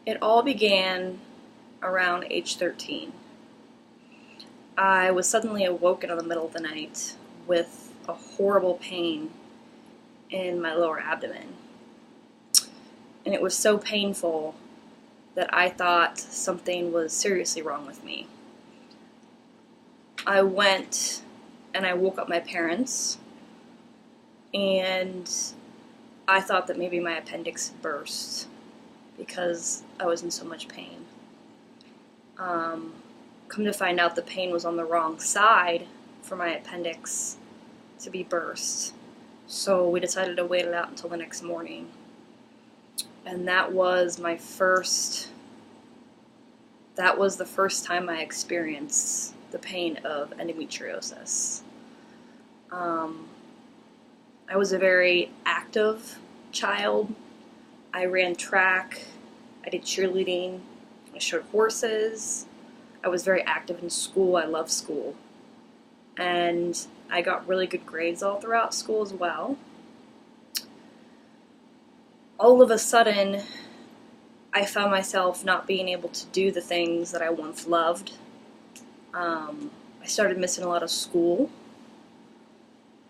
It all began around age 13. I was suddenly awoken in the middle of the night with a horrible pain in my lower abdomen. And it was so painful that I thought something was seriously wrong with me. I went and I woke up my parents, and I thought that maybe my appendix burst because I was in so much pain. Come to find out, the pain was on the wrong side for my appendix to be burst. So we decided to wait it out until the next morning. And that was the first time I experienced the pain of endometriosis. I was a very active child. I ran track, I did cheerleading, I showed horses. I was very active in school. I loved school. And I got really good grades all throughout school as well. All of a sudden, I found myself not being able to do the things that I once loved. I started missing a lot of school.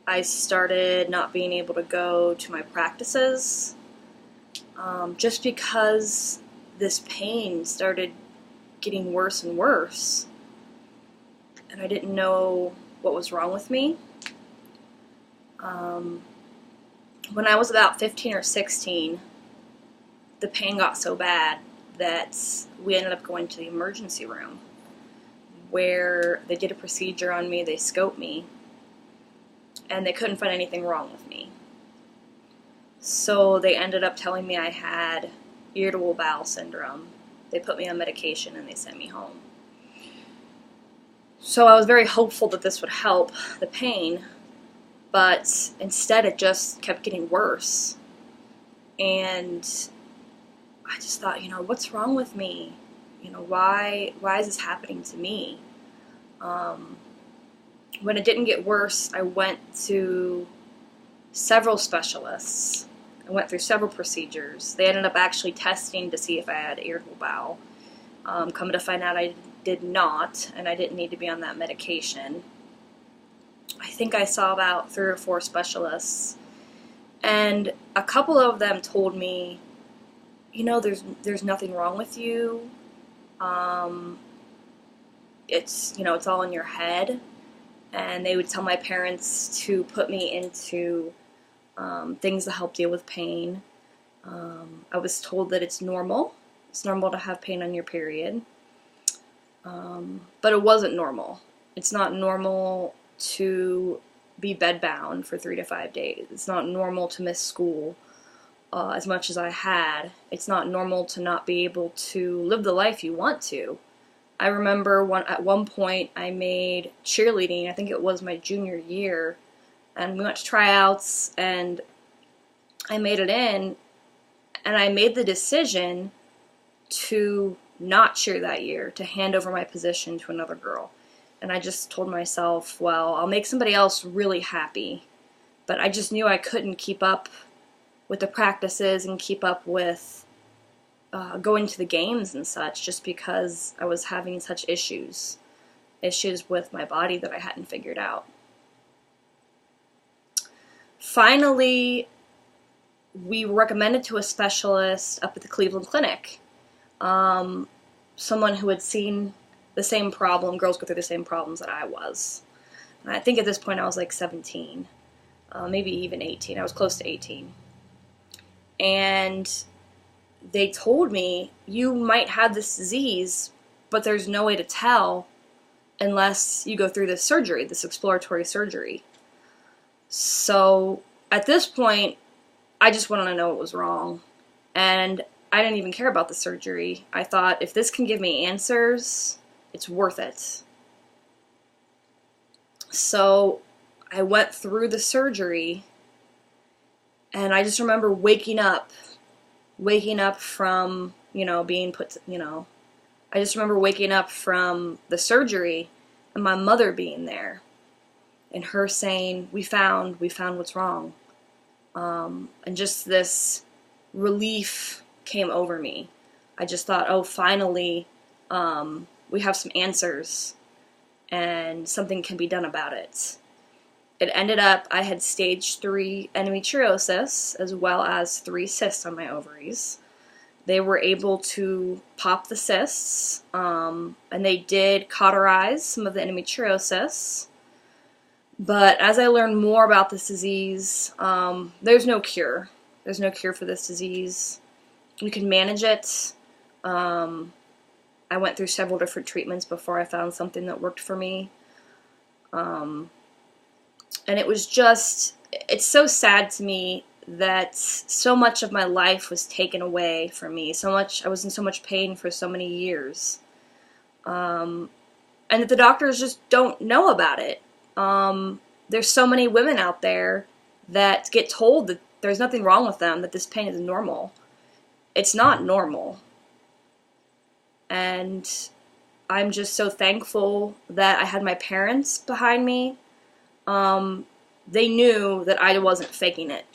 I started not being able to go to my practices, just because this pain started getting worse and worse, and I didn't know what was wrong with me. When I was about 15 or 16, the pain got so bad that we ended up going to the emergency room, where they did a procedure on me. They scoped me, and they couldn't find anything wrong with me. So they ended up telling me I had irritable bowel syndrome. They put me on medication and they sent me home. So I was very hopeful that this would help the pain, but instead it just kept getting worse. And I just thought, what's wrong with me? Why is this happening to me? When it didn't get worse, I went to several specialists. I went through several procedures. They ended up actually testing to see if I had irritable bowel. Come to find out I did not, and I didn't need to be on that medication. I think I saw about 3 or 4 specialists, and a couple of them told me, there's nothing wrong with you. It's all in your head. And they would tell my parents to put me into things to help deal with pain. I was told that it's normal. It's normal to have pain on your period. But it wasn't normal. It's not normal to be bedbound for 3 to 5 days. It's not normal to miss school as much as I had. It's not normal to not be able to live the life you want to. I remember at one point I made cheerleading. I think it was my junior year, and we went to tryouts, and I made it in, and I made the decision to not cheer that year, to hand over my position to another girl. And I just told myself, well, I'll make somebody else really happy. But I just knew I couldn't keep up with the practices and keep up with going to the games and such, just because I was having such issues with my body that I hadn't figured out. Finally, we were recommended to a specialist up at the Cleveland Clinic, someone who had seen the same problem. Girls go through the same problems that I was. And I think at this point I was like 17, maybe even 18. I was close to 18. And they told me, you might have this disease, but there's no way to tell unless you go through this surgery, this exploratory surgery. So at this point, I just wanted to know what was wrong. And I didn't even care about the surgery. I thought, if this can give me answers, it's worth it. So I went through the surgery, and I just remember waking up from, being put, I just remember waking up from the surgery and my mother being there and her saying, we found what's wrong. And just this relief came over me. I just thought, oh, finally, we have some answers and something can be done about it. It ended up I had stage 3 endometriosis as well as 3 cysts on my ovaries. They were able to pop the cysts, and they did cauterize some of the endometriosis. But as I learned more about this disease, there's no cure. There's no cure for this disease. You can manage it. I went through several different treatments before I found something that worked for me. And it was just, it's so sad to me that so much of my life was taken away from me. I was in so much pain for so many years. And that the doctors just don't know about it. There's so many women out there that get told that there's nothing wrong with them, that this pain is normal. It's not normal. And I'm just so thankful that I had my parents behind me. They knew that I wasn't faking it.